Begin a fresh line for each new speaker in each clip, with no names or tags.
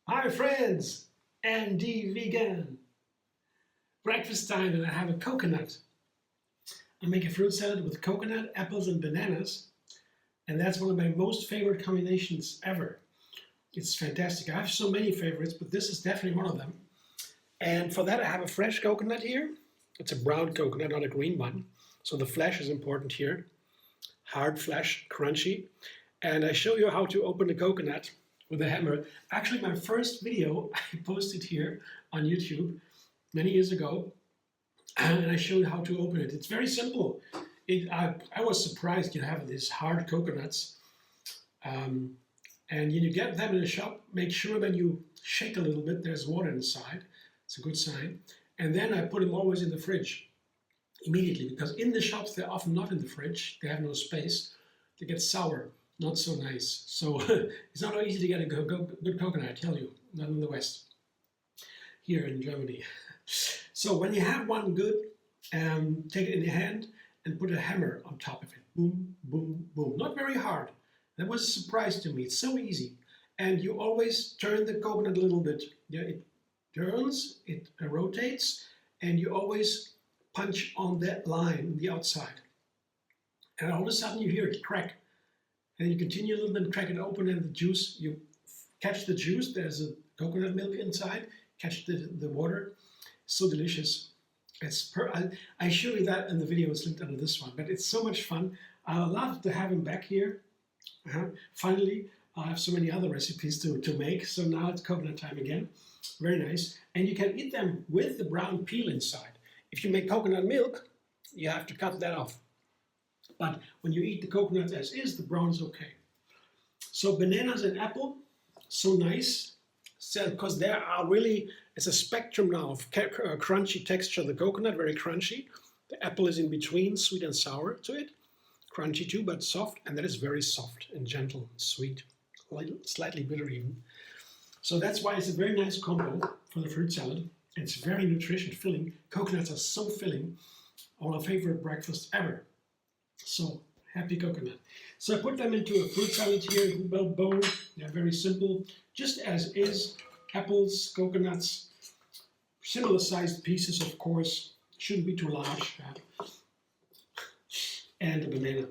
Hi friends, Andy Vegan. Breakfast time and I have a coconut. I make a fruit salad with coconut, apples and bananas, and that's one of my most favorite combinations ever. It's fantastic. I have so many favorites, but this is definitely one of them. And for that I have a fresh coconut here. It's a brown coconut, not a green one. So the flesh is important here. Hard flesh, crunchy. And I show you how to open the coconut with a hammer. Actually, my first video I posted here on YouTube many years ago, and I showed how to open it. It's very simple. I was surprised you have these hard coconuts, and you get them in the shop. Make sure when you shake a little bit, there's water inside. It's a good sign. And then I put them always in the fridge immediately, because in the shops they're often not in the fridge. They have no space. They get sour. Not so nice. So it's not easy to get a good coconut, I tell you, not in the West, here in Germany. So when you have one good, take it in your hand and put a hammer on top of it. Boom, boom, boom. Not very hard. That was a surprise to me. It's so easy. And you always turn the coconut a little bit. Yeah, it turns, it rotates, and you always punch on that line on the outside. And all of a sudden you hear it crack. And you continue a little bit, crack it open, and the juice, you catch the juice. There's a coconut milk inside. Catch the water. So delicious. I show you that in the video. It's linked under this one. But it's so much fun. I love to have him back here. Finally, I have so many other recipes to make. So now it's coconut time again. Very nice. And you can eat them with the brown peel inside. If you make coconut milk, you have to cut that off. But when you eat the coconut as is, the brown is okay. So bananas and apple, so nice. So, because there are really, it's a spectrum now of crunchy texture. The coconut, very crunchy. The apple is in between, sweet and sour to it. Crunchy too, but soft. And that is very soft and gentle and sweet. Slightly bitter even. So that's why it's a very nice combo for the fruit salad. It's very nutritious, filling. Coconuts are so filling. Our favorite breakfast ever. So, happy coconut. So I put them into a fruit salad here, bowl. They're very simple, just as is. Apples, coconuts, similar sized pieces, of course. Shouldn't be too large. And a banana.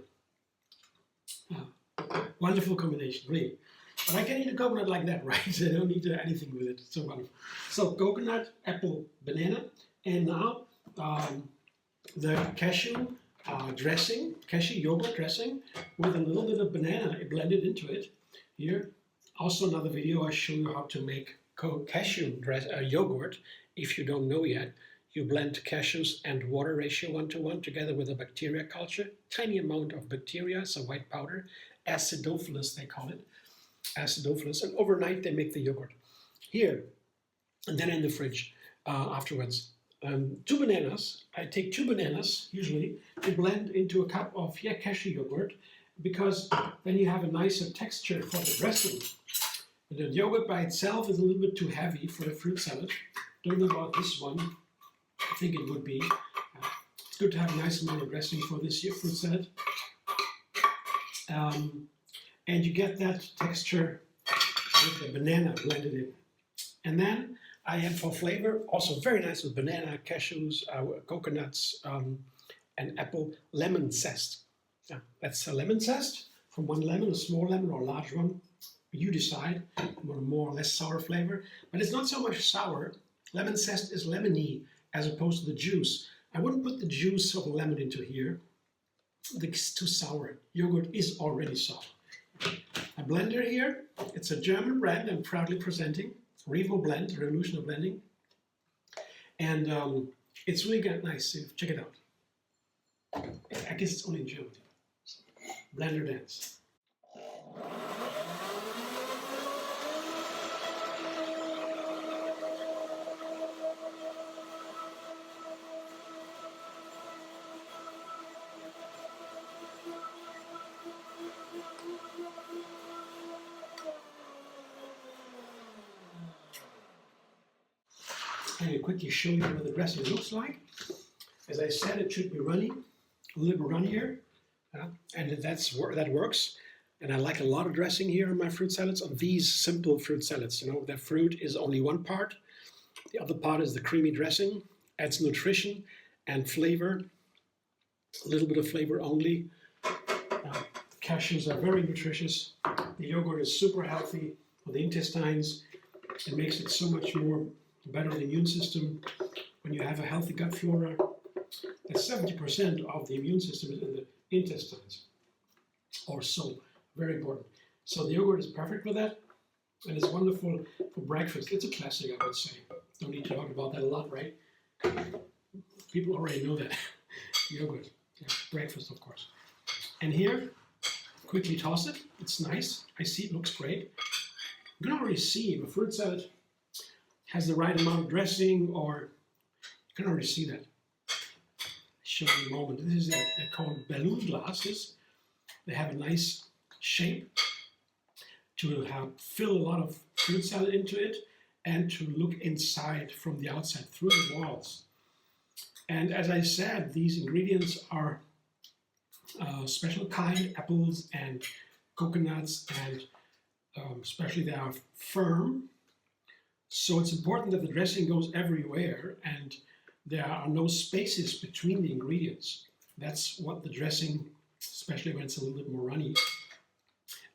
Wonderful combination, really. But I can eat a coconut like that, right? I don't need anything with it. It's so wonderful. So coconut, apple, banana, and now the cashew dressing, cashew yogurt dressing with a little bit of banana blended into it. Here, also another video I show you how to make cashew yogurt. If you don't know yet, you blend cashews and water ratio 1:1 together with a bacteria culture. Tiny amount of bacteria, so white powder, acidophilus they call it, acidophilus, and overnight they make the yogurt. Here, and then in the fridge afterwards. 2 bananas. I take 2 bananas, usually, to blend into a cup of cashew yogurt, because then you have a nicer texture for the dressing. The yogurt by itself is a little bit too heavy for a fruit salad. Don't know about this one. I think it would be. It's good to have a nice amount of dressing for this fruit salad. And you get that texture with the banana blended in. And then I add for flavor, also very nice with banana, cashews, coconuts, and apple, lemon zest. Yeah, that's a lemon zest from one lemon, a small lemon or a large one. You decide. You want a more or less sour flavor, but it's not so much sour. Lemon zest is lemony as opposed to the juice. I wouldn't put the juice of a lemon into here. It's too sour. Yogurt is already sour. A blender here. It's a German brand I'm proudly presenting. Revo Blend, Revolution of Blending. And it's really nice. So check it out. I guess it's only in Germany. Blender dance. I will quickly show you what the dressing looks like. As I said, it should be runny, a little runnier, and that works. And I like a lot of dressing here on my fruit salads, on these simple fruit salads. You know, the fruit is only one part. The other part is the creamy dressing, adds nutrition and flavor, a little bit of flavor only. Cashews are very nutritious. The yogurt is super healthy for the intestines. It makes it so much more better for the immune system. When you have a healthy gut flora, that's 70% of the immune system is in the intestines or so. Very important. So the yogurt is perfect for that, and it's wonderful for breakfast. It's a classic, I would say. Don't need to talk about that a lot, right? People already know that. Yogurt, yeah, breakfast, of course. And here, quickly toss it. It's nice. I see it looks great. You can already see if a fruit salad has the right amount of dressing, or you can already see that. I'll show you in a moment. This is they're called balloon glasses. They have a nice shape to fill a lot of fruit salad into it and to look inside from the outside through the walls. And as I said, these ingredients are special kind, apples and coconuts, and especially they are firm. So it's important that the dressing goes everywhere and there are no spaces between the ingredients. That's what the dressing, especially when it's a little bit more runny,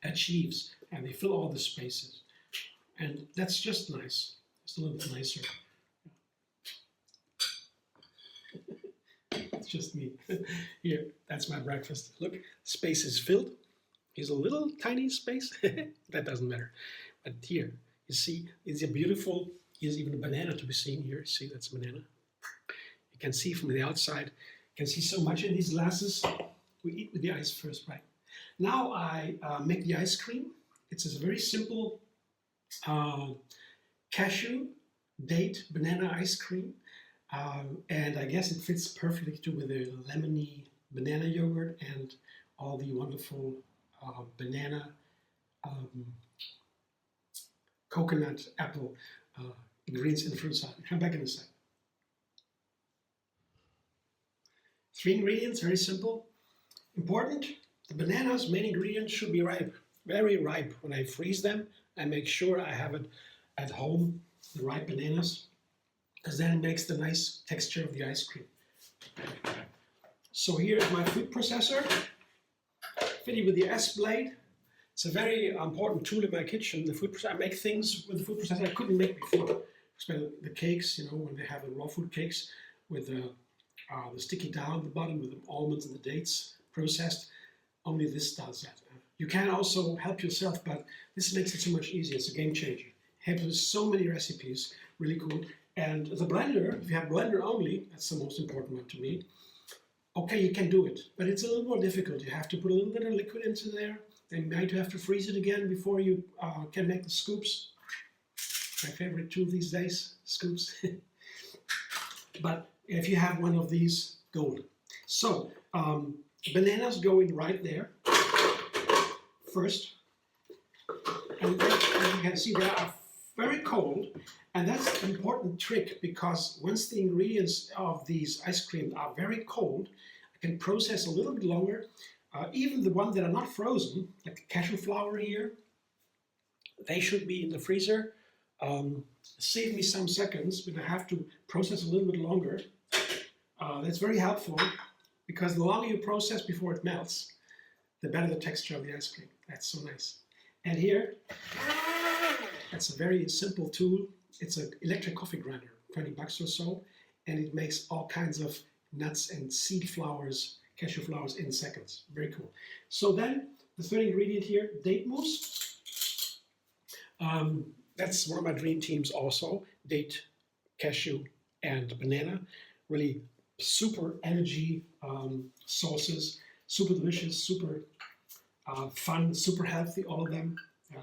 achieves, and they fill all the spaces, and that's just nice. It's a little bit nicer. It's just me. Here, that's my breakfast. Look, space is filled. Here's a little tiny space. That doesn't matter. But here, you see, it's a beautiful. Here's even a banana to be seen here. See, that's a banana. You can see from the outside. You can see so much in these glasses. We eat with the ice first, right? Now I make the ice cream. It's a very simple cashew, date, banana ice cream. And I guess it fits perfectly too with the lemony banana yogurt and all the wonderful banana, coconut, apple ingredients in the fruit salad. Come back in a sec. 3 ingredients, very simple. Important. The bananas, main ingredient, should be ripe, very ripe. When I freeze them, I make sure I have it at home, the ripe bananas, because then it makes the nice texture of the ice cream. So here is my food processor, fitted with the S blade. It's a very important tool in my kitchen, the food processor. I make things with the food processor I couldn't make before. Especially the cakes, you know, when they have the raw food cakes with the sticky dough at the bottom with the almonds and the dates processed. Only this does that. You can also help yourself, but this makes it so much easier. It's a game changer. Helps with so many recipes, really cool. And the blender, if you have blender only, that's the most important one to me. Okay, you can do it, but it's a little more difficult. You have to put a little bit of liquid into there, then you might have to freeze it again before you can make the scoops. My favorite tool these days, scoops. But if you have one of these, gold. So, bananas go in right there first, and then, as you can see, they are very cold, and that's an important trick, because once the ingredients of these ice cream are very cold, I can process a little bit longer. Even the ones that are not frozen, like the cashew flour here, they should be in the freezer. Save me some seconds, but I have to process a little bit longer. That's very helpful, because the longer you process before it melts, the better the texture of the ice cream. That's so nice. And here, that's a very simple tool. It's an electric coffee grinder, 20 bucks or so, and it makes all kinds of nuts and seed flowers, cashew flowers in seconds. Very cool. So then, the third ingredient here, date mousse. That's one of my dream teams also, date, cashew, and banana. Really super energy sauces, super delicious, super fun, super healthy, all of them. Yeah.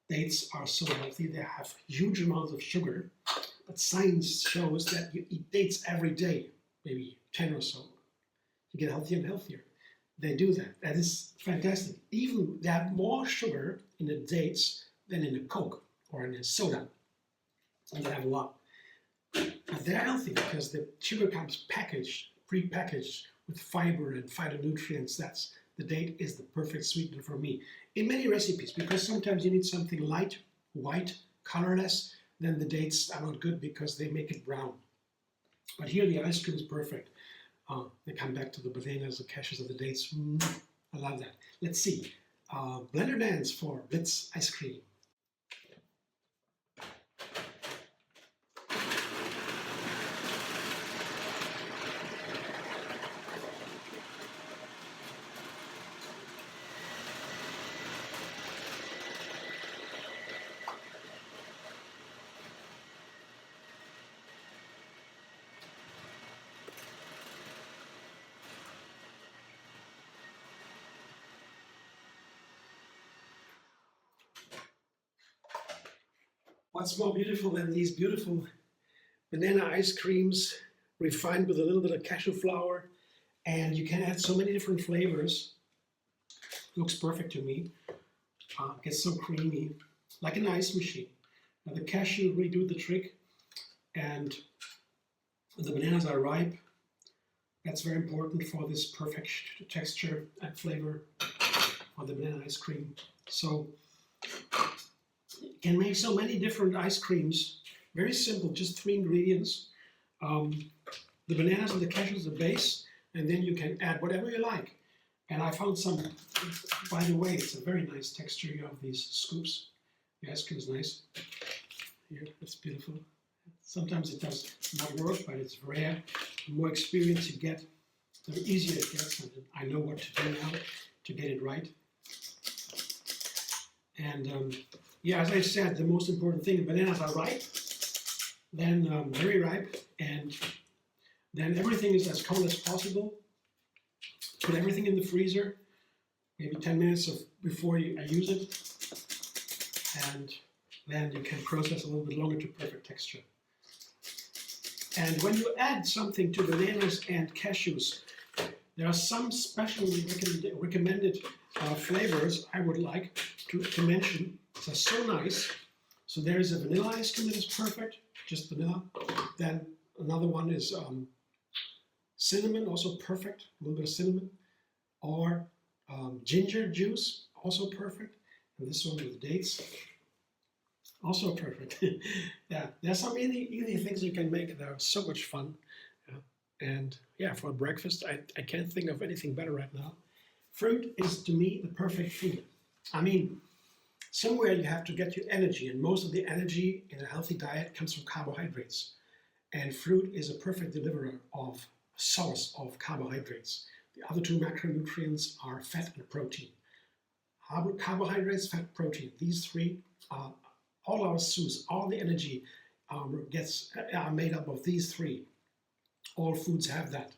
Dates are so healthy, they have huge amounts of sugar, but science shows that you eat dates every day, maybe 10 or so. You get healthier and healthier. They do that. That is fantastic. Even they have more sugar in the dates than in a Coke or in a soda. And they have a lot. But they're healthy because the sugar comes packaged, pre-packaged with fiber and phytonutrients. That's the date is the perfect sweetener for me. In many recipes, because sometimes you need something light, white, colorless, then the dates are not good because they make it brown. But here the ice cream is perfect. They come back to the bananas, the cashews, and the dates. I love that. Let's see. Blender dance for Blitz ice cream. What's more beautiful than these beautiful banana ice creams refined with a little bit of cashew flour, and you can add so many different flavors. Looks perfect to me. Gets so creamy, like an ice machine. Now the cashew really do the trick, and the bananas are ripe. That's very important for this perfect texture and flavor for the banana ice cream. So you can make so many different ice creams. Very simple, just 3 ingredients. The bananas and the cashews, the base, and then you can add whatever you like. And I found some, by the way, it's a very nice texture. You have these scoops. The ice cream is nice. Here, it's beautiful. Sometimes it does not work, but it's rare. The more experience you get, the easier it gets. And I know what to do now to get it right. And yeah, as I said, the most important thing, bananas are ripe, then very ripe, and then everything is as cold as possible. Put everything in the freezer, maybe 10 minutes before I use it, and then you can process a little bit longer to perfect texture. And when you add something to bananas and cashews, there are some specially recommended flavors I would like to mention. They're so nice. So there is a vanilla ice cream that is perfect, just vanilla. Then another one is cinnamon, also perfect, a little bit of cinnamon. Or ginger juice, also perfect. And this one with dates, also perfect. Yeah, there's so many easy things you can make that are so much fun. And yeah, for breakfast, I can't think of anything better right now. Fruit is, to me, the perfect food. I mean, somewhere you have to get your energy, and most of the energy in a healthy diet comes from carbohydrates. And fruit is a perfect deliverer of source of carbohydrates. The other 2 macronutrients are fat and protein. Carbohydrates, fat, protein. These 3 are all our source, all the energy are made up of these 3. All foods have that.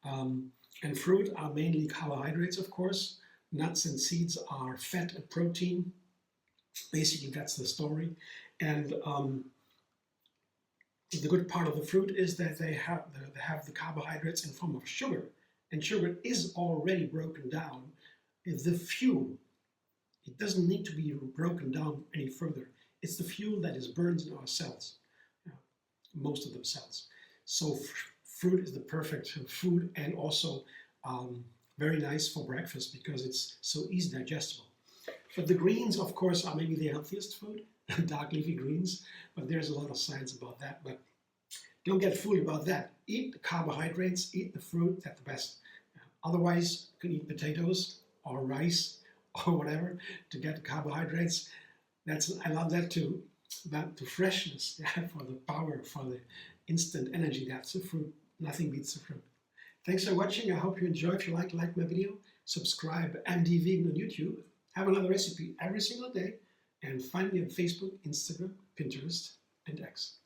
And fruit are mainly carbohydrates, of course. Nuts and seeds are fat and protein. Basically, that's the story. And the good part of the fruit is that they have the carbohydrates in the form of sugar. And sugar is already broken down. The fuel, it doesn't need to be broken down any further. It's the fuel that is burned in our cells, most of them cells. So fruit is the perfect food, and also very nice for breakfast because it's so easy digestible. But the greens, of course, are maybe the healthiest food, dark leafy greens, but there's a lot of science about that. But don't get fooled about that. Eat the carbohydrates, eat the fruit, that's the best. Otherwise, you can eat potatoes or rice or whatever to get the carbohydrates. I love that too. But the freshness, for the power, for the instant energy, that's the fruit. Nothing beats the fruit. Thanks for watching. I hope you enjoy. If you like my video, subscribe. MD Vegan on YouTube. Have another recipe every single day. And find me on Facebook, Instagram, Pinterest, and X.